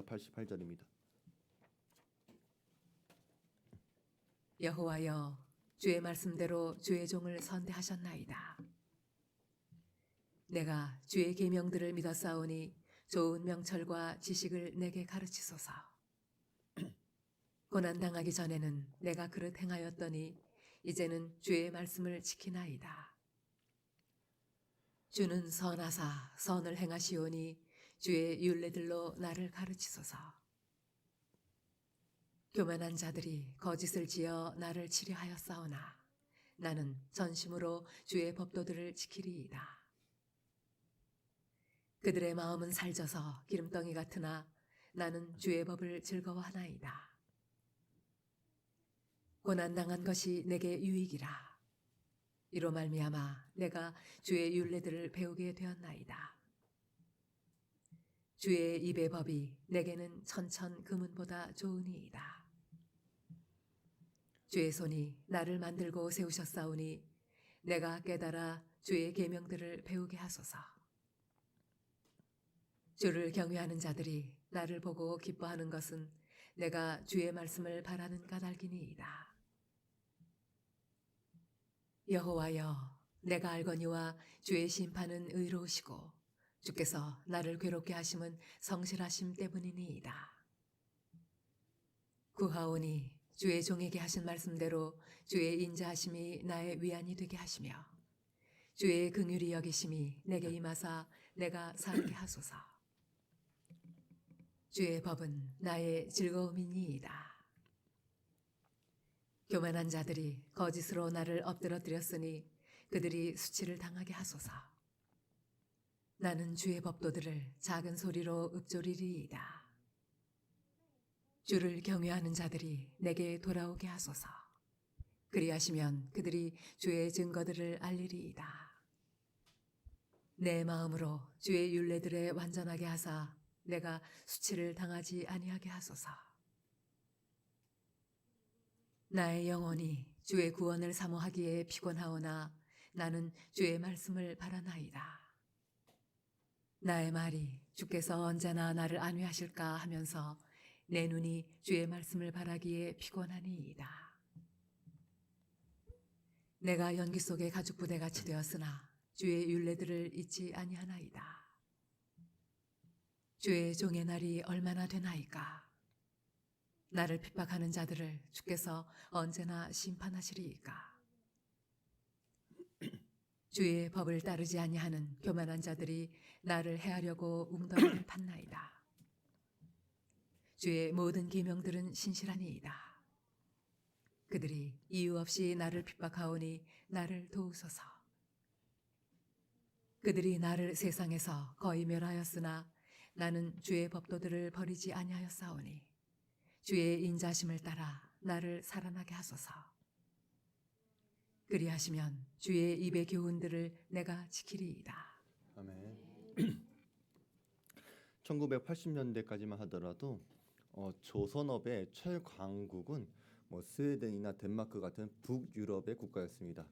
88절입니다. 여호와여, 주의 말씀대로 주의 종을 선대하셨나이다. 내가 주의 계명들을 믿었사오니 좋은 명철과 지식을 내게 가르치소서. 고난 당하기 전에는 내가 그릇 행하였더니 이제는 주의 말씀을 지키나이다. 주는 선하사 선을 행하시오니 주의 율례들로 나를 가르치소서. 교만한 자들이 거짓을 지어 나를 치려하였사오나 나는 전심으로 주의 법도들을 지키리이다. 그들의 마음은 살져서 기름덩이 같으나 나는 주의 법을 즐거워하나이다. 고난당한 것이 내게 유익이라. 이로 말미암아 내가 주의 율례들을 배우게 되었나이다. 주의 입의 법이 내게는 천천 금은보다 좋으니이다. 주의 손이 나를 만들고 세우셨사오니 내가 깨달아 주의 계명들을 배우게 하소서. 주를 경외하는 자들이 나를 보고 기뻐하는 것은 내가 주의 말씀을 바라는 까닭이니이다. 여호와여, 내가 알거니와 주의 심판은 의로우시고 주께서 나를 괴롭게 하심은 성실하심 때문이니이다. 구하오니 주의 종에게 하신 말씀대로 주의 인자하심이 나의 위안이 되게 하시며 주의 긍휼히 여기심이 내게 임하사 내가 살게 하소서. 주의 법은 나의 즐거움이니이다. 교만한 자들이 거짓으로 나를 엎드러뜨렸으니 그들이 수치를 당하게 하소서. 나는 주의 법도들을 작은 소리로 읊조리리이다. 주를 경외하는 자들이 내게 돌아오게 하소서. 그리하시면 그들이 주의 증거들을 알리리이다. 내 마음으로 주의 율례들에 완전하게 하사 내가 수치를 당하지 아니하게 하소서. 나의 영혼이 주의 구원을 사모하기에 피곤하오나 나는 주의 말씀을 바라나이다. 나의 말이 주께서 언제나 나를 안위하실까 하면서 내 눈이 주의 말씀을 바라기에 피곤하니이다. 내가 연기 속에 가죽 부대같이 되었으나 주의 율례들을 잊지 아니하나이다. 주의 종의 날이 얼마나 되나이까? 나를 핍박하는 자들을 주께서 언제나 심판하시리이까? 주의 법을 따르지 아니하는 교만한 자들이 나를 해하려고 웅덩이를 팠나이다. 주의 모든 계명들은 신실하니이다. 그들이 이유 없이 나를 핍박하오니 나를 도우소서. 그들이 나를 세상에서 거의 멸하였으나 나는 주의 법도들을 버리지 아니하였사오니 주의 인자심을 따라 나를 살아나게 하소서. 그리하시면 주의 입의 교훈들을 내가 지키리이다. 아멘. 1980년대까지만 하더라도 조선업의 최강국은 스웨덴이나 덴마크 같은 북유럽의 국가였습니다.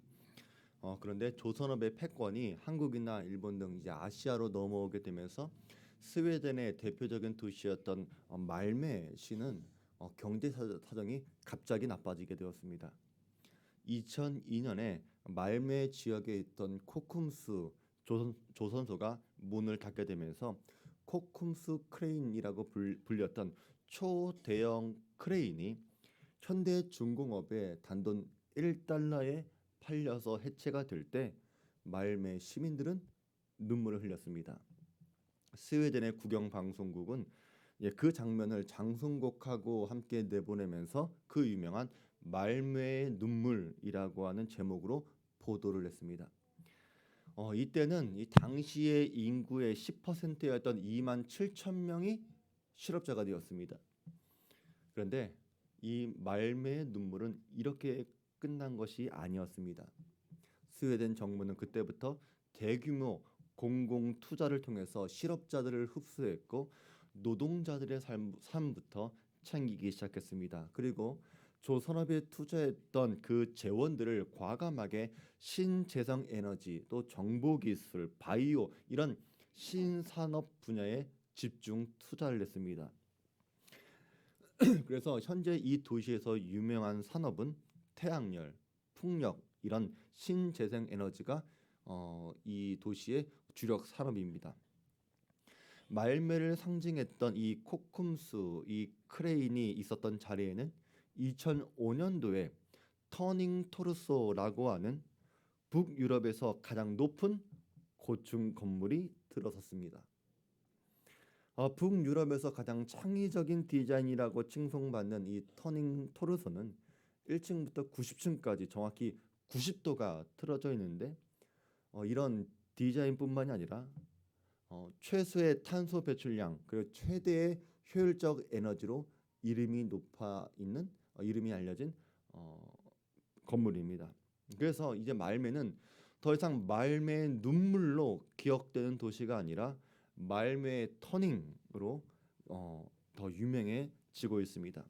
그런데 조선업의 패권이 한국이나 일본 등 이제 아시아로 넘어오게 되면서 스웨덴의 대표적인 도시였던 말메시는 경제 사정이 갑자기 나빠지게 되었습니다. 2002년에 말메 지역에 있던 코쿰스 조선소가 문을 닫게 되면서 코쿰스 크레인이라고 불렸던 초대형 크레인이 현대중공업의 단돈 1달러에 팔려서 해체가 될 때 말메 시민들은 눈물을 흘렸습니다. 스웨덴의 국영방송국은 그 장면을 장송곡하고 함께 내보내면서 그 유명한 말메의 눈물이라고 하는 제목으로 보도를 했습니다. 이때는 이 당시의 인구의 10%였던 2만 7천 명이 실업자가 되었습니다. 그런데 이 말메의 눈물은 이렇게 끝난 것이 아니었습니다. 스웨덴 정부는 그때부터 대규모 공공 투자를 통해서 실업자들을 흡수했고 노동자들의 삶부터 챙기기 시작했습니다. 그리고 조선업에 투자했던 그 재원들을 과감하게 신재생 에너지, 또 정보기술, 바이오 이런 신산업 분야에 집중 투자를 했습니다. 그래서 현재 이 도시에서 유명한 산업은 태양열, 풍력 이런 신재생 에너지가 이 도시의 주력 산업입니다. 말매를 상징했던 이 코쿰스, 이 크레인이 있었던 자리에는 2005년도에 터닝 토르소라고 하는 북유럽에서 가장 높은 고층 건물이 들어섰습니다. 북유럽에서 가장 창의적인 디자인이라고 칭송받는 이 터닝 토르소는 1층부터 90층까지 정확히 90도가 틀어져 있는데 이런 디자인뿐만이 아니라 최소의 탄소 배출량 그리고 최대의 효율적 에너지로 이름이 높아 있는 이름이 알려진 건물입니다. 그래서 이제 말매는 더 이상 말매의 눈물로 기억되는 도시가 아니라 말매의 터닝으로 더 유명해지고 있습니다.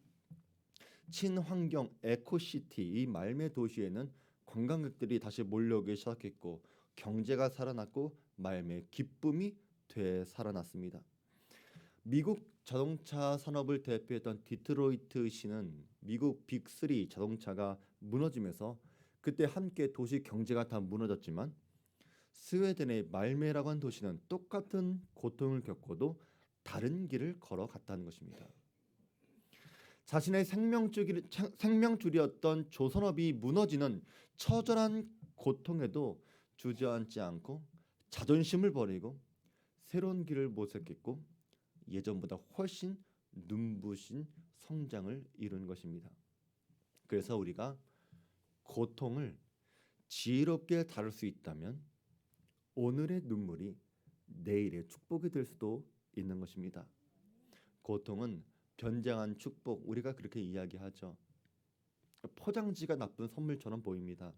친환경 에코시티 이 말매 도시에는 관광객들이 다시 몰려오기 시작했고 경제가 살아났고 말매 기쁨이 되살아났습니다. 미국 자동차 산업을 대표했던 디트로이트시는 미국 빅3 자동차가 무너지면서 그때 함께 도시 경제가 다 무너졌지만 스웨덴의 말메라고 한 도시는 똑같은 고통을 겪고도 다른 길을 걸어갔다는 것입니다. 자신의 생명줄이었던 조선업이 무너지는 처절한 고통에도 주저앉지 않고 자존심을 버리고 새로운 길을 모색했고 예전보다 훨씬 눈부신 성장을 이룬 것입니다. 그래서 우리가 고통을 지혜롭게 다룰 수 있다면 오늘의 눈물이 내일의 축복이 될 수도 있는 것입니다. 고통은 변장한 축복, 우리가 그렇게 이야기하죠. 포장지가 나쁜 선물처럼 보입니다.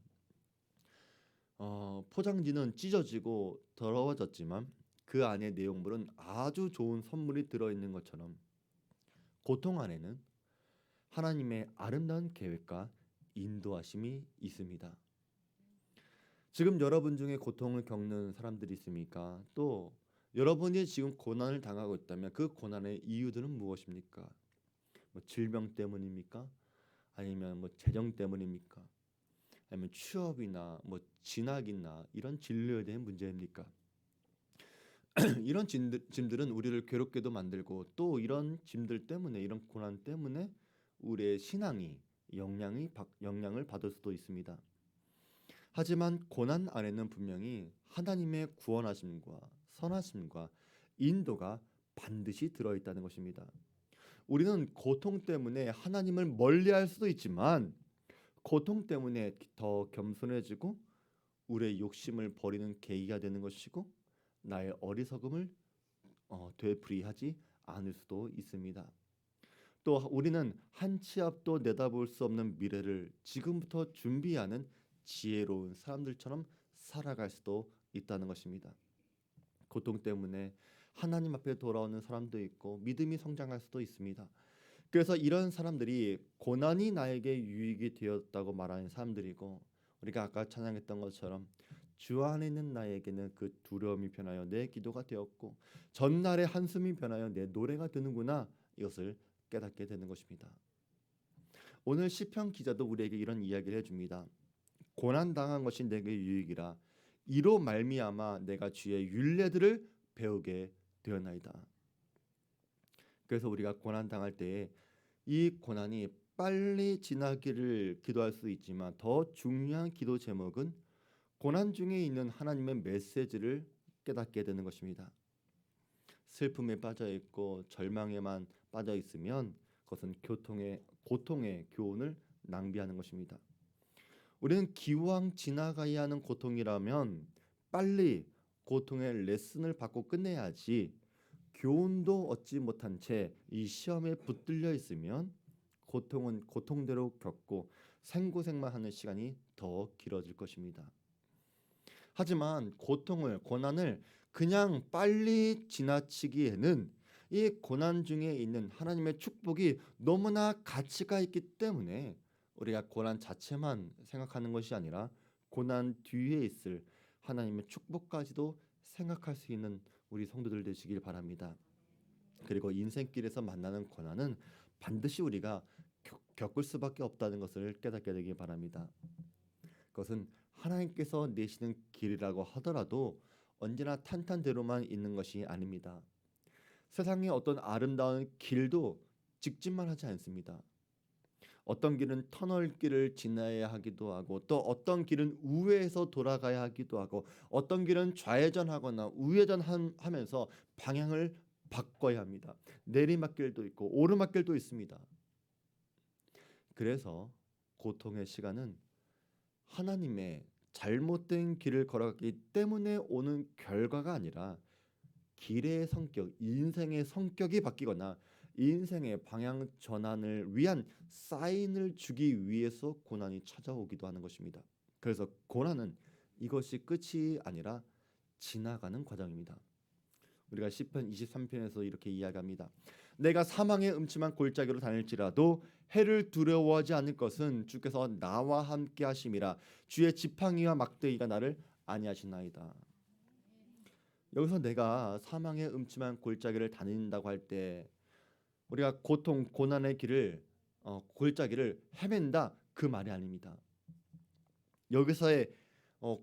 포장지는 찢어지고 더러워졌지만 그 안에 내용물은 아주 좋은 선물이 들어있는 것처럼 고통 안에는 하나님의 아름다운 계획과 인도하심이 있습니다. 지금 여러분 중에 고통을 겪는 사람들이 있습니까? 또 여러분이 지금 고난을 당하고 있다면 그 고난의 이유들은 무엇입니까? 질병 때문입니까? 아니면 재정 때문입니까? 아니면 취업이나 진학이나 이런 진로에 대한 문제입니까? 이런 짐들은 우리를 괴롭게도 만들고 또 이런 짐들 때문에 이런 고난 때문에 우리의 신앙이 영향을 받을 수도 있습니다. 하지만 고난 안에는 분명히 하나님의 구원하심과 선하심과 인도가 반드시 들어있다는 것입니다. 우리는 고통 때문에 하나님을 멀리할 수도 있지만 고통 때문에 더 겸손해지고 우리의 욕심을 버리는 계기가 되는 것이고 나의 어리석음을 되풀이하지 않을 수도 있습니다. 또 우리는 한 치 앞도 내다볼 수 없는 미래를 지금부터 준비하는 지혜로운 사람들처럼 살아갈 수도 있다는 것입니다. 고통 때문에 하나님 앞에 돌아오는 사람도 있고 믿음이 성장할 수도 있습니다. 그래서 이런 사람들이 고난이 나에게 유익이 되었다고 말하는 사람들이고 우리가 아까 찬양했던 것처럼 주 안에 있는 나에게는 그 두려움이 변하여 내 기도가 되었고 전날의 한숨이 변하여 내 노래가 되는구나 이것을 깨닫게 되는 것입니다. 오늘 시편 기자도 우리에게 이런 이야기를 해줍니다. 고난 당한 것이 내게 유익이라 이로 말미암아 내가 주의 율례들을 배우게 되었나이다. 그래서 우리가 고난 당할 때에 이 고난이 빨리 지나기를 기도할 수 있지만 더 중요한 기도 제목은 고난 중에 있는 하나님의 메시지를 깨닫게 되는 것입니다. 슬픔에 빠져 있고 절망에만 빠져 있으면 그것은 고통의 교훈을 낭비하는 것입니다. 우리는 기왕 지나가야 하는 고통이라면 빨리 고통의 레슨을 받고 끝내야지 교훈도 얻지 못한 채 이 시험에 붙들려 있으면 고통은 고통대로 겪고 생고생만 하는 시간이 더 길어질 것입니다. 하지만 고난을 그냥 빨리 지나치기에는 이 고난 중에 있는 하나님의 축복이 너무나 가치가 있기 때문에 우리가 고난 자체만 생각하는 것이 아니라 고난 뒤에 있을 하나님의 축복까지도 생각할 수 있는 우리 성도들 되시길 바랍니다. 그리고 인생길에서 만나는 고난은 반드시 우리가 겪을 수밖에 없다는 것을 깨닫게 되기 바랍니다. 그것은 하나님께서 내시는 길이라고 하더라도 언제나 탄탄대로만 있는 것이 아닙니다. 세상의 어떤 아름다운 길도 직진만 하지 않습니다. 어떤 길은 터널길을 지나야 하기도 하고, 또 어떤 길은 우회해서 돌아가야 하기도 하고, 어떤 길은 좌회전하거나 우회전하면서 방향을 바꿔야 합니다. 내리막길도 있고 오르막길도 있습니다. 그래서 고통의 시간은 하나님의 잘못된 길을 걸어갔기 때문에 오는 결과가 아니라 길의 성격, 인생의 성격이 바뀌거나 인생의 방향 전환을 위한 사인을 주기 위해서 고난이 찾아오기도 하는 것입니다. 그래서 고난은 이것이 끝이 아니라 지나가는 과정입니다. 우리가 시편 23편에서 이렇게 이야기합니다. 내가 사망의 음침한 골짜기로 다닐지라도 해를 두려워하지 않을 것은 주께서 나와 함께 하심이라. 주의 지팡이와 막대기가 나를 안위하시나이다. 여기서 내가 사망의 음침한 골짜기를 다닌다고 할 때 우리가 고통, 고난의 길을 골짜기를 헤맨다 그 말이 아닙니다. 여기서의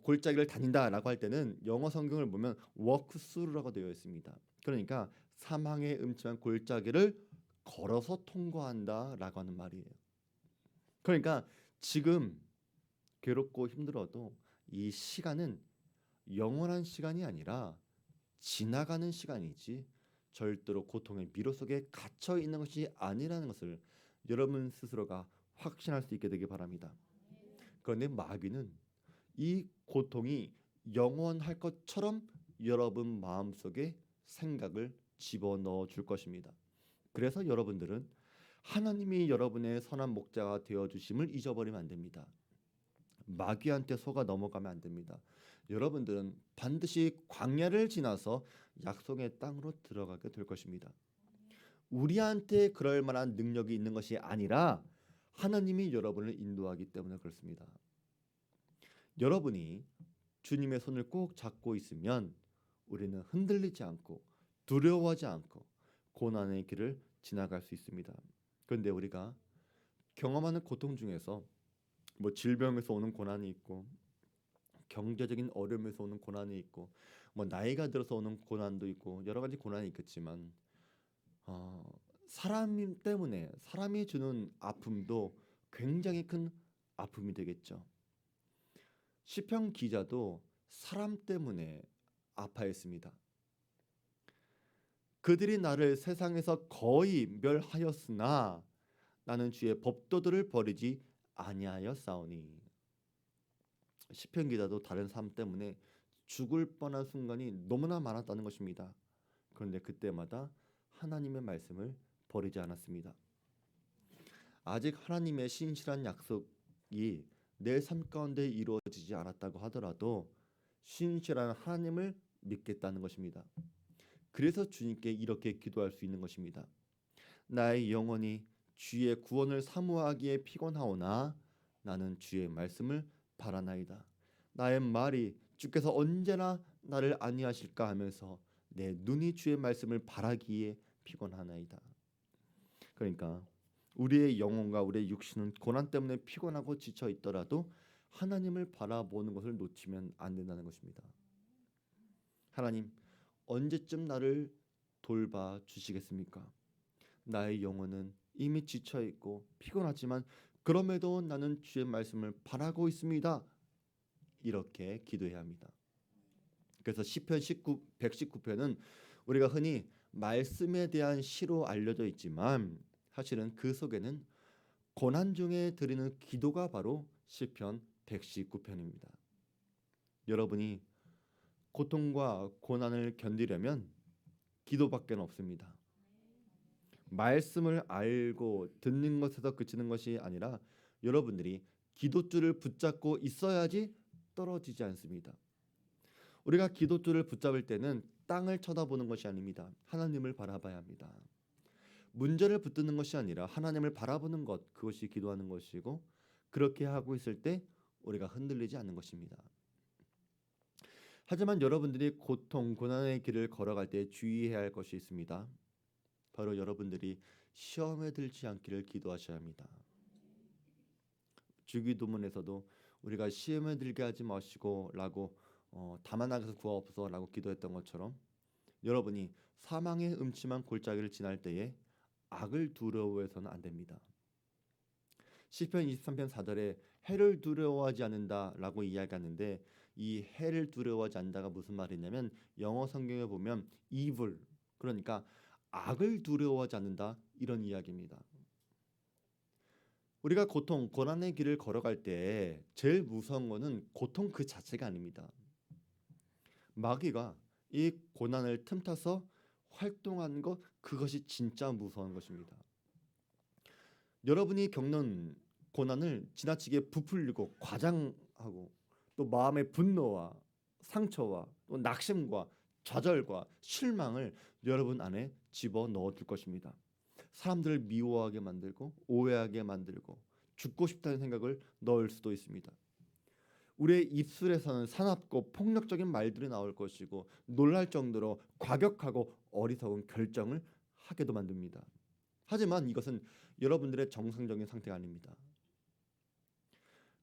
골짜기를 다닌다라고 할 때는 영어 성경을 보면 walk through라고 되어 있습니다. 그러니까 사망의 음침한 골짜기를 걸어서 통과한다라고 하는 말이에요. 그러니까 지금 괴롭고 힘들어도 이 시간은 영원한 시간이 아니라 지나가는 시간이지 절대로 고통의 미로 속에 갇혀 있는 것이 아니라는 것을 여러분 스스로가 확신할 수 있게 되길 바랍니다. 그런데 마귀는 이 고통이 영원할 것처럼 여러분 마음속에 생각을 집어넣어 줄 것입니다. 그래서 여러분들은 하나님이 여러분의 선한 목자가 되어 주심을 잊어버리면 안 됩니다. 마귀한테 속아 넘어가면 안 됩니다. 여러분들은 반드시 광야를 지나서 약속의 땅으로 들어가게 될 것입니다. 우리한테 그럴 만한 능력이 있는 것이 아니라 하나님이 여러분을 인도하기 때문에 그렇습니다. 여러분이 주님의 손을 꼭 잡고 있으면 우리는 흔들리지 않고 두려워하지 않고 고난의 길을 지나갈 수 있습니다. 그런데 우리가 경험하는 고통 중에서 뭐 질병에서 오는 고난이 있고 경제적인 어려움에서 오는 고난이 있고 뭐 나이가 들어서 오는 고난도 있고 여러 가지 고난이 있겠지만 사람 때문에 사람이 주는 아픔도 굉장히 큰 아픔이 되겠죠. 시편 기자도 사람 때문에 아파했습니다. 그들이 나를 세상에서 거의 멸하였으나 나는 주의 법도들을 버리지 아니하였사오니. 시편 기자도 다른 삶 때문에 죽을 뻔한 순간이 너무나 많았다는 것입니다. 그런데 그때마다 하나님의 말씀을 버리지 않았습니다. 아직 하나님의 신실한 약속이 내 삶 가운데 이루어지지 않았다고 하더라도 신실한 하나님을 믿겠다는 것입니다. 그래서 주님께 이렇게 기도할 수 있는 것입니다. 나의 영혼이 주의 구원을 사모하기에 피곤하오나 나는 주의 말씀을 바라나이다. 나의 말이 주께서 언제나 나를 안위하실까 하면서 내 눈이 주의 말씀을 바라기에 피곤하나이다. 그러니까 우리의 영혼과 우리의 육신은 고난 때문에 피곤하고 지쳐 있더라도 하나님을 바라보는 것을 놓치면 안 된다는 것입니다. 하나님, 언제쯤 나를 돌봐 주시겠습니까? 나의 영혼은 이미 지쳐 있고 피곤하지만 그럼에도 나는 주의 말씀을 바라고 있습니다. 이렇게 기도해야 합니다. 그래서 시편 119편은 우리가 흔히 말씀에 대한 시로 알려져 있지만 사실은 그 속에는 고난 중에 드리는 기도가 바로 시편 119편입니다. 여러분이 고통과 고난을 견디려면 기도밖에 없습니다. 말씀을 알고 듣는 것에서 그치는 것이 아니라 여러분들이 기도줄을 붙잡고 있어야지 떨어지지 않습니다. 우리가 기도줄을 붙잡을 때는 땅을 쳐다보는 것이 아닙니다. 하나님을 바라봐야 합니다. 문제를 붙드는 것이 아니라 하나님을 바라보는 것, 그것이 기도하는 것이고 그렇게 하고 있을 때 우리가 흔들리지 않는 것입니다. 하지만 여러분들이 고통, 고난의 길을 걸어갈 때 주의해야 할 것이 있습니다. 바로 여러분들이 시험에 들지 않기를 기도하셔야 합니다. 주기도문에서도 우리가 시험에 들게 하지 마시고라고 다만 악에서 구하옵소서라고 기도했던 것처럼 여러분이 사망의 음침한 골짜기를 지날 때에 악을 두려워해서는 안 됩니다. 시편 23편 4절에 해를 두려워하지 않는다라고 이야기하는데 이 해를 두려워하지 않는다가 무슨 말이냐면 영어 성경에 보면 evil, 그러니까 악을 두려워하지 않는다 이런 이야기입니다. 우리가 고통, 고난의 길을 걸어갈 때 제일 무서운 것은 고통 그 자체가 아닙니다. 마귀가 이 고난을 틈타서 활동한 것, 그것이 진짜 무서운 것입니다. 여러분이 겪는 고난을 지나치게 부풀리고 과장하고 또 마음의 분노와 상처와 또 낙심과 좌절과 실망을 여러분 안에 집어넣어 줄 것입니다. 사람들을 미워하게 만들고 오해하게 만들고 죽고 싶다는 생각을 넣을 수도 있습니다. 우리의 입술에서는 사납고 폭력적인 말들이 나올 것이고 놀랄 정도로 과격하고 어리석은 결정을 하게도 만듭니다. 하지만 이것은 여러분들의 정상적인 상태가 아닙니다.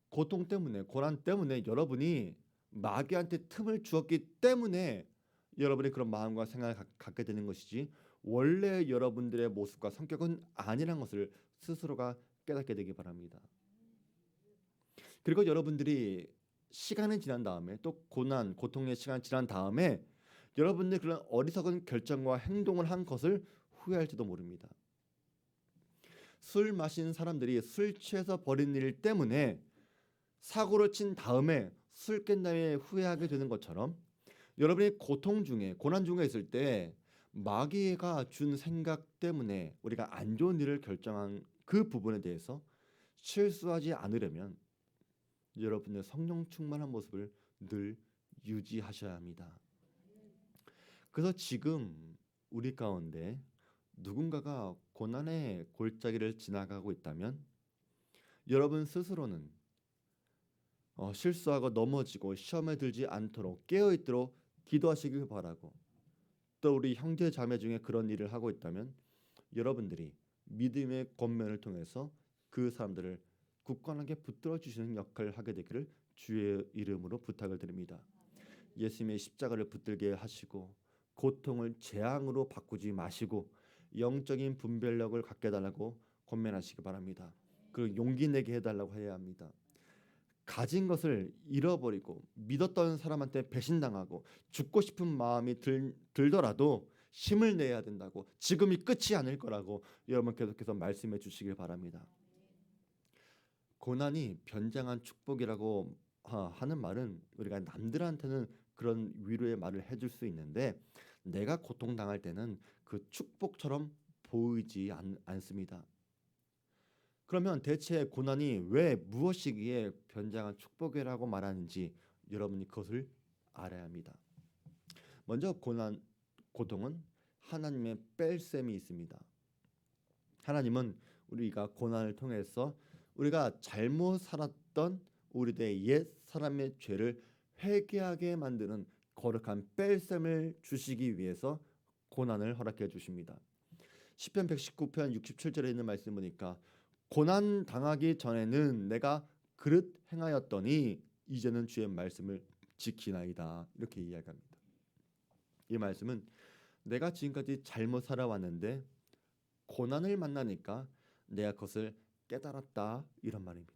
고통 때문에, 고난 때문에 여러분이 마귀한테 틈을 주었기 때문에 여러분이 그런 마음과 생각을 갖게 되는 것이지 원래 여러분들의 모습과 성격은 아니란 것을 스스로가 깨닫게 되기 바랍니다. 그리고 여러분들이 시간이 지난 다음에 또 고난, 고통의 시간이 지난 다음에 여러분들이 그런 어리석은 결정과 행동을 한 것을 후회할지도 모릅니다. 술 마신 사람들이 술 취해서 벌인 일 때문에 사고를 친 다음에 술 깬 다음에 후회하게 되는 것처럼 여러분이 고통 중에 고난 중에 있을 때 마귀가 준 생각 때문에 우리가 안 좋은 일을 결정한 그 부분에 대해서 실수하지 않으려면 여러분의 성령 충만한 모습을 늘 유지하셔야 합니다. 그래서 지금 우리 가운데 누군가가 고난의 골짜기를 지나가고 있다면 여러분 스스로는 실수하고 넘어지고 시험에 들지 않도록 깨어있도록 기도하시길 바라고, 또 우리 형제 자매 중에 그런 일을 하고 있다면 여러분들이 믿음의 권면을 통해서 그 사람들을 굳건하게 붙들어 주시는 역할을 하게 되기를 주의 이름으로 부탁을 드립니다. 예수님의 십자가를 붙들게 하시고 고통을 재앙으로 바꾸지 마시고 영적인 분별력을 갖게 해달라고 권면하시기 바랍니다. 그리고 용기 내게 해달라고 해야 합니다. 가진 것을 잃어버리고 믿었던 사람한테 배신당하고 죽고 싶은 마음이 들더라도 힘을 내야 된다고, 지금이 끝이 아닐 거라고 여러분 계속해서 말씀해 주시길 바랍니다. 고난이 변장한 축복이라고 하는 말은 우리가 남들한테는 그런 위로의 말을 해줄 수 있는데 내가 고통당할 때는 그 축복처럼 보이지 않습니다. 그러면 대체 고난이 왜 무엇이기에 변장한 축복이라고 말하는지 여러분이 그것을 알아야 합니다. 먼저 고통은 하나님의 뺄셈이 있습니다. 하나님은 우리가 고난을 통해서 우리가 잘못 살았던 우리의 옛 사람의 죄를 회개하게 만드는 거룩한 뺄셈을 주시기 위해서 고난을 허락해 주십니다. 시편 119편 67절에 있는 말씀 보니까 고난 당하기 전에는 내가 그릇 행하였더니 이제는 주의 말씀을 지키나이다, 이렇게 이야기합니다. 이 말씀은 내가 지금까지 잘못 살아왔는데 고난을 만나니까 내가 그것을 깨달았다, 이런 말입니다.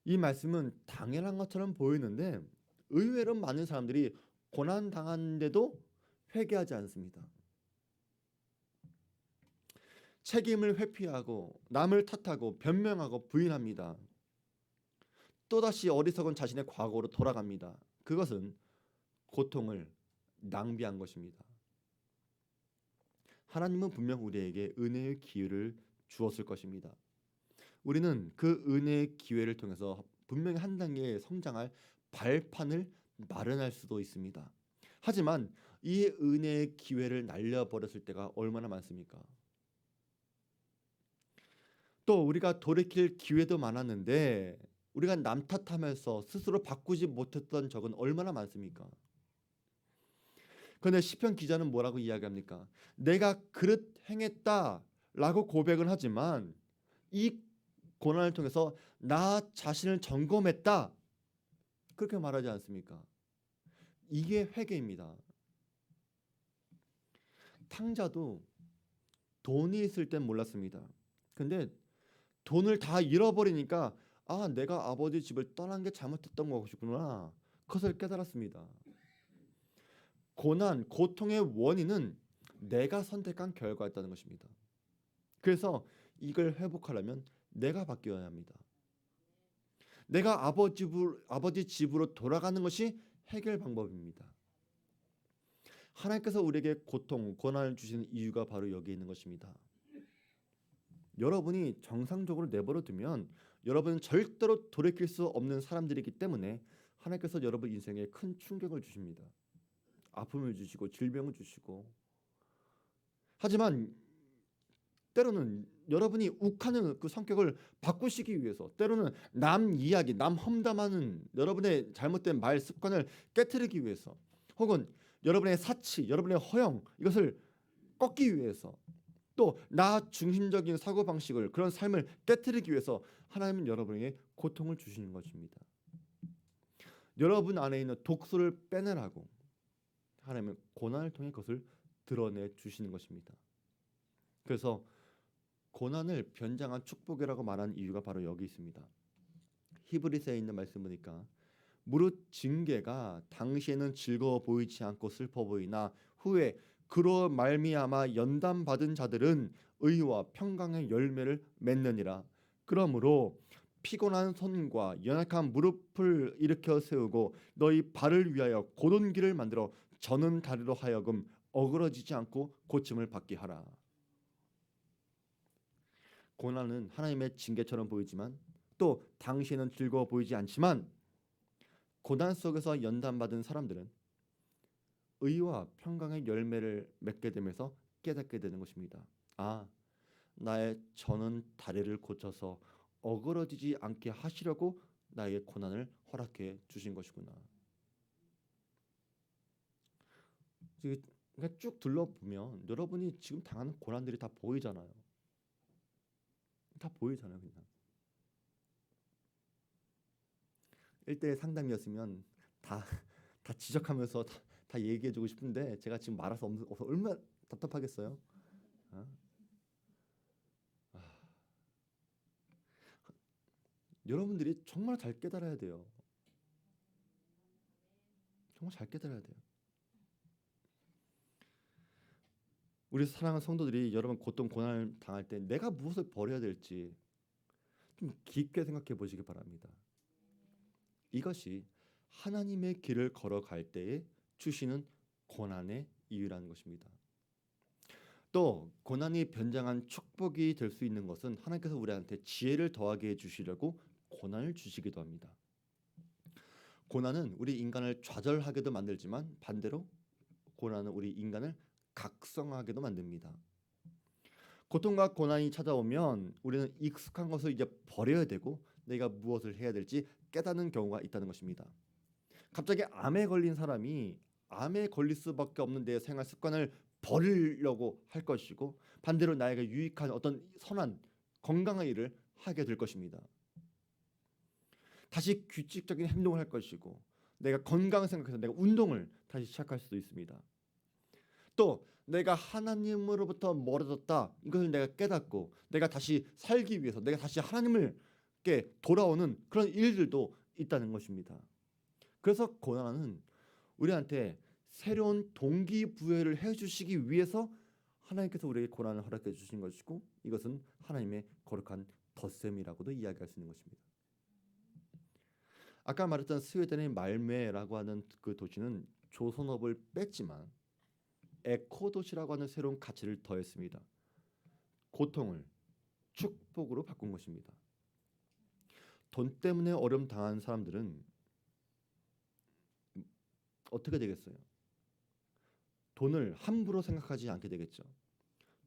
이 말씀은 당연한 것처럼 보이는데 의외로 많은 사람들이 고난 당하는데도 회개하지 않습니다. 책임을 회피하고 남을 탓하고 변명하고 부인합니다. 또다시 어리석은 자신의 과거로 돌아갑니다. 그것은 고통을 낭비한 것입니다. 하나님은 분명 우리에게 은혜의 기회를 주었을 것입니다. 우리는 그 은혜의 기회를 통해서 분명히 한 단계 성장할 발판을 마련할 수도 있습니다. 하지만 이 은혜의 기회를 날려버렸을 때가 얼마나 많습니까? 또 우리가 돌이킬 기회도 많았는데 우리가 남 탓하면서 스스로 바꾸지 못했던 적은 얼마나 많습니까? 그런데 시편 기자는 뭐라고 이야기합니까? 내가 그릇 행했다라고 고백을 하지만 이 고난을 통해서 나 자신을 점검했다 그렇게 말하지 않습니까? 이게 회개입니다. 탕자도 돈이 있을 땐 몰랐습니다. 근데 돈을 다 잃어버리니까 아, 내가 아버지 집을 떠난 게 잘못했던 것이구나. 그것을 깨달았습니다. 고난, 고통의 원인은 내가 선택한 결과였다는 것입니다. 그래서 이걸 회복하려면 내가 바뀌어야 합니다. 내가 아버지 집으로 돌아가는 것이 해결 방법입니다. 하나님께서 우리에게 고통, 고난을 주시는 이유가 바로 여기에 있는 것입니다. 여러분이 정상적으로 내버려 두면 여러분은 절대로 돌이킬 수 없는 사람들이기 때문에 하나님께서 여러분 인생에 큰 충격을 주십니다. 아픔을 주시고 질병을 주시고. 하지만 때로는 여러분이 욱하는 그 성격을 바꾸시기 위해서, 때로는 남 이야기, 남 험담하는 여러분의 잘못된 말 습관을 깨트리기 위해서, 혹은 여러분의 사치, 여러분의 허영, 이것을 꺾기 위해서, 또 나 중심적인 사고방식을, 그런 삶을 깨트리기 위해서 하나님은 여러분에게 고통을 주시는 것입니다. 여러분 안에 있는 독소를 빼내라고 하나님은 고난을 통해 그것을 드러내 주시는 것입니다. 그래서 고난을 변장한 축복이라고 말한 이유가 바로 여기 있습니다. 히브리서에 있는 말씀 보니까 무릇 징계가 당시에는 즐거워 보이지 않고 슬퍼 보이나 후에 그로 말미암아 연단 받은 자들은 의와 평강의 열매를 맺느니라. 그러므로 피곤한 손과 연약한 무릎을 일으켜 세우고 너희 발을 위하여 곧은 길을 만들어 저는 다리로 하여금 어그러지지 않고 고침을 받게 하라. 고난은 하나님의 징계처럼 보이지만 또 당시에는 즐거워 보이지 않지만 고난 속에서 연단받은 사람들은 의와 평강의 열매를 맺게 되면서 깨닫게 되는 것입니다. 아, 나의 저는 다리를 고쳐서 어그러지지 않게 하시려고 나에게 고난을 허락해 주신 것이구나. 그러니까 쭉 둘러보면 여러분이 지금 당하는 고난들이 다 보이잖아요. 다 보이잖아요, 그냥. 1대1 상담이었으면 다 지적하면서 다 얘기해주고 싶은데 제가 지금 말아서 얼마나 답답하겠어요. 어? 여러분들이 정말 잘 깨달아야 돼요. 정말 잘 깨달아야 돼요. 우리 사랑하는 성도들이 여러분 고통 고난을 당할 때 내가 무엇을 버려야 될지 좀 깊게 생각해 보시기 바랍니다. 이것이 하나님의 길을 걸어갈 때에 주시는 고난의 이유라는 것입니다. 또 고난이 변장한 축복이 될 수 있는 것은 하나님께서 우리한테 지혜를 더하게 해주시려고 고난을 주시기도 합니다. 고난은 우리 인간을 좌절하게도 만들지만 반대로 고난은 우리 인간을 각성하게도 만듭니다. 고통과 고난이 찾아오면 우리는 익숙한 것을 이제 버려야 되고 내가 무엇을 해야 될지 깨닫는 경우가 있다는 것입니다. 갑자기 암에 걸린 사람이 암에 걸릴 수밖에 없는 내 생활 습관을 버리려고 할 것이고 반대로 나에게 유익한 어떤 선한 건강한 일을 하게 될 것입니다. 다시 규칙적인 행동을 할 것이고 내가 건강을 생각해서 내가 운동을 다시 시작할 수도 있습니다. 또 내가 하나님으로부터 멀어졌다 이것을 내가 깨닫고 내가 다시 살기 위해서 내가 다시 하나님께 돌아오는 그런 일들도 있다는 것입니다. 그래서 고난은 우리한테 새로운 동기부여를 해주시기 위해서 하나님께서 우리에게 고난을 허락해 주신 것이고 이것은 하나님의 거룩한 덧셈이라고도 이야기할 수 있는 것입니다. 아까 말했던 스웨덴의 말메라고 하는 그 도시는 조선업을 뺐지만 에코 도시라고 하는 새로운 가치를 더했습니다. 고통을 축복으로 바꾼 것입니다. 돈 때문에 어려움 당한 사람들은 어떻게 되겠어요? 돈을 함부로 생각하지 않게 되겠죠.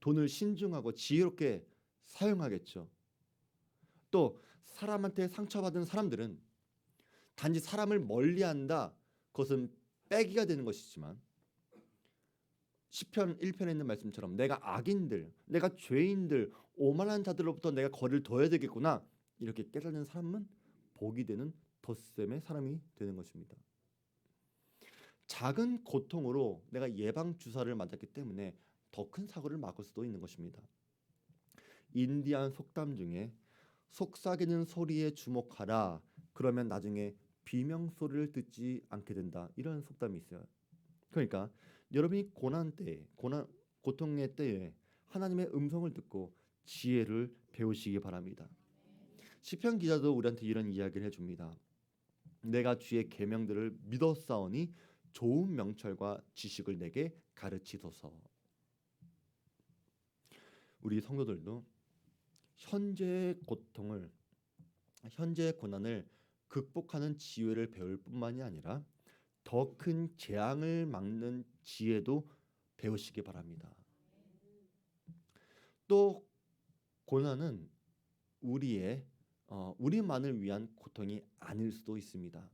돈을 신중하고 지혜롭게 사용하겠죠. 또 사람한테 상처받은 사람들은 단지 사람을 멀리한다 그것은 빼기가 되는 것이지만 시편 1편에 있는 말씀처럼 내가 악인들, 내가 죄인들, 오만한 자들로부터 내가 거리를 둬야 되겠구나 이렇게 깨닫는 사람은 복이 되는 덧셈의 사람이 되는 것입니다. 작은 고통으로 내가 예방 주사를 맞았기 때문에 더 큰 사고를 막을 수도 있는 것입니다. 인디안 속담 중에 속삭이는 소리에 주목하라. 그러면 나중에 비명 소리를 듣지 않게 된다. 이런 속담이 있어요. 그러니까 여러분이 고통의 때에 하나님의 음성을 듣고 지혜를 배우시기 바랍니다. 시편 기자도 우리한테 이런 이야기를 해줍니다. 내가 주의 계명들을 믿었사오니 좋은 명철과 지식을 내게 가르치소서. 우리 성도들도 현재의 고난을 극복하는 지혜를 배울 뿐만이 아니라 더 큰 재앙을 막는 지혜도 배우시기 바랍니다. 또 고난은 우리만을 위한 고통이 아닐 수도 있습니다.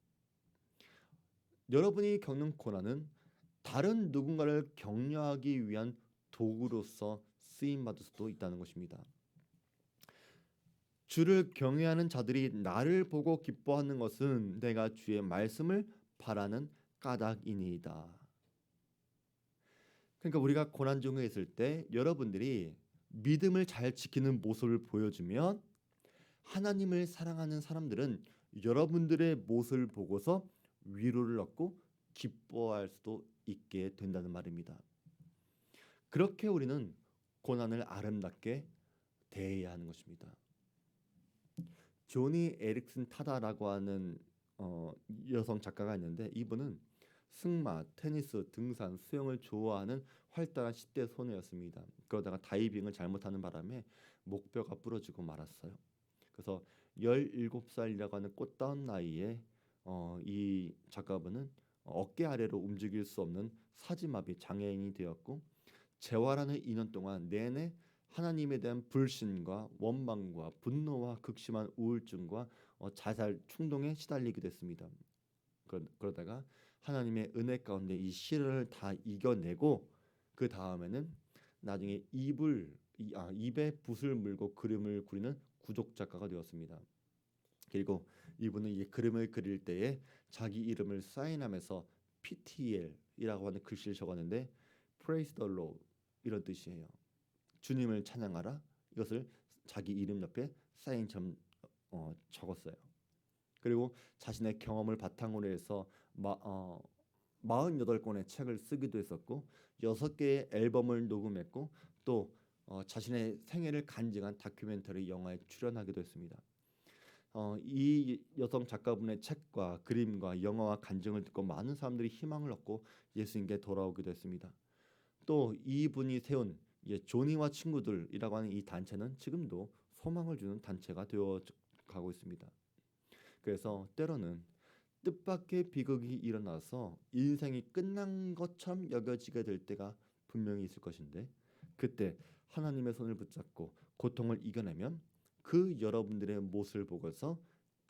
여러분이 겪는 고난은 다른 누군가를 격려하기 위한 도구로서 쓰임 받을 수도 있다는 것입니다. 주를 경외하는 자들이 나를 보고 기뻐하는 것은 내가 주의 말씀을 바라는 까닭이니이다. 그러니까 우리가 고난 중에 있을 때 여러분들이 믿음을 잘 지키는 모습을 보여주면 하나님을 사랑하는 사람들은 여러분들의 모습을 보고서 위로를 얻고 기뻐할 수도 있게 된다는 말입니다. 그렇게 우리는 고난을 아름답게 대해야 하는 것입니다. 조니 에릭슨 타다라고 하는 여성 작가가 있는데 이분은 승마, 테니스, 등산, 수영을 좋아하는 활달한 10대 소녀였습니다. 그러다가 다이빙을 잘못하는 바람에 목뼈가 부러지고 말았어요. 그래서 17살이라고 하는 꽃다운 나이에 이 작가분은 어깨 아래로 움직일 수 없는 사지마비 장애인이 되었고 재활하는 2년 동안 내내 하나님에 대한 불신과 원망과 분노와 극심한 우울증과 자살 충동에 시달리게 됐습니다. 그러다가 하나님의 은혜 가운데 이 시련을 다 이겨내고 그 다음에는 나중에 입에 붓을 물고 그림을 그리는 구족 작가가 되었습니다. 그리고 이분은 이 그림을 그릴 때에 자기 이름을 사인하면서 PTL이라고 하는 글씨를 적었는데 Praise the Lord 이런 뜻이에요. 주님을 찬양하라. 이것을 자기 이름 옆에 사인처럼 적었어요. 그리고 자신의 경험을 바탕으로 해서 48권의 책을 쓰기도 했었고 6개의 앨범을 녹음했고 또 자신의 생애를 간증한 다큐멘터리 영화에 출연하기도 했습니다. 이 여성 작가분의 책과 그림과 영화와 간증을 듣고 많은 사람들이 희망을 얻고 예수님께 돌아오기도 했습니다. 또 이분이 세운 조니와 친구들이라고 하는 이 단체는 지금도 소망을 주는 단체가 되어 가고 있습니다. 그래서 때로는 뜻밖의 비극이 일어나서 인생이 끝난 것처럼 여겨지게 될 때가 분명히 있을 것인데 그때 하나님의 손을 붙잡고 고통을 이겨내면 그 여러분들의 모습을 보고서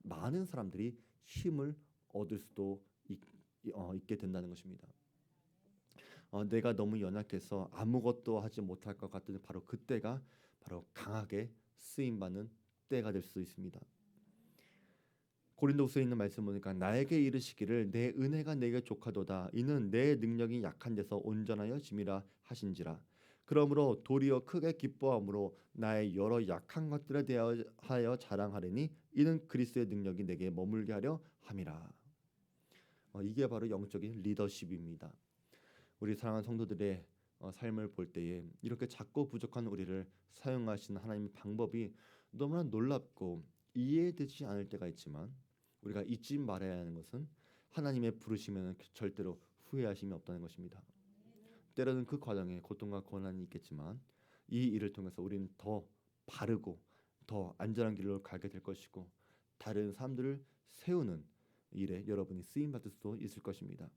많은 사람들이 힘을 얻을 수도 있게 된다는 것입니다. 내가 너무 연약해서 아무것도 하지 못할 것 같은 바로 그때가 바로 강하게 쓰임받는 때가 될 수 있습니다. 고린도후서에 있는 말씀 보니까 나에게 이르시기를 내 은혜가 내게 족하도다 이는 내 능력이 약한 데서 온전하여 짐이라 하신지라. 그러므로 도리어 크게 기뻐함으로 나의 여러 약한 것들에 대하여 자랑하리니 이는 그리스도의 능력이 내게 머물게 하려 함이라. 이게 바로 영적인 리더십입니다. 우리 사랑하는 성도들의 삶을 볼 때에 이렇게 작고 부족한 우리를 사용하시는 하나님의 방법이 너무나 놀랍고 이해되지 않을 때가 있지만 우리가 잊지 말아야 하는 것은 하나님의 부르시면 절대로 후회하심이 없다는 것입니다. 때로는 그 과정에 고통과 고난이 있겠지만 이 일을 통해서 우리는 더 바르고 더 안전한 길로 가게 될 것이고 다른 사람들을 세우는 일에 여러분이 쓰임 받을 수도 있을 것입니다.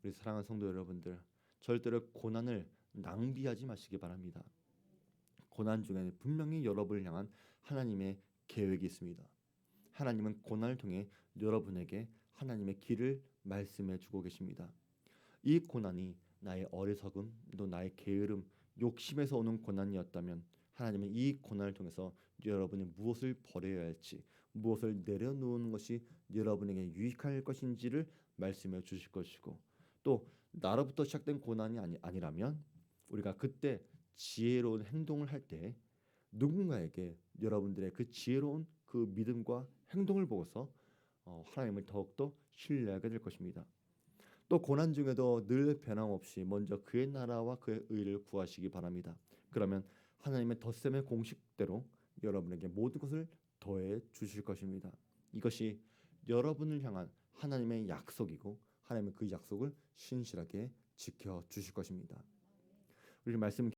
우리 사랑하는 성도 여러분들 절대로 고난을 낭비하지 마시기 바랍니다. 고난 중에는 분명히 여러분을 향한 하나님의 계획이 있습니다. 하나님은 고난을 통해 여러분에게 하나님의 길을 말씀해 주고 계십니다. 이 고난이 나의 어리석음, 또 나의 게으름, 욕심에서 오는 고난이었다면 하나님은 이 고난을 통해서 여러분이 무엇을 버려야 할지, 무엇을 내려놓는 것이 여러분에게 유익할 것인지를 말씀해 주실 것이고, 또 나로부터 시작된 고난이 아니라면 우리가 그때 지혜로운 행동을 할 때 누군가에게 여러분들의 그 지혜로운 그 믿음과 행동을 보고서 하나님을 더욱더 신뢰하게 될 것입니다. 또 고난 중에도 늘 변함없이 먼저 그의 나라와 그의 의를 구하시기 바랍니다. 그러면 하나님의 덧셈의 공식대로 여러분에게 모든 것을 더해 주실 것입니다. 이것이 여러분을 향한 하나님의 약속이고 하나님은 그 약속을 신실하게 지켜 주실 것입니다. 우리 말씀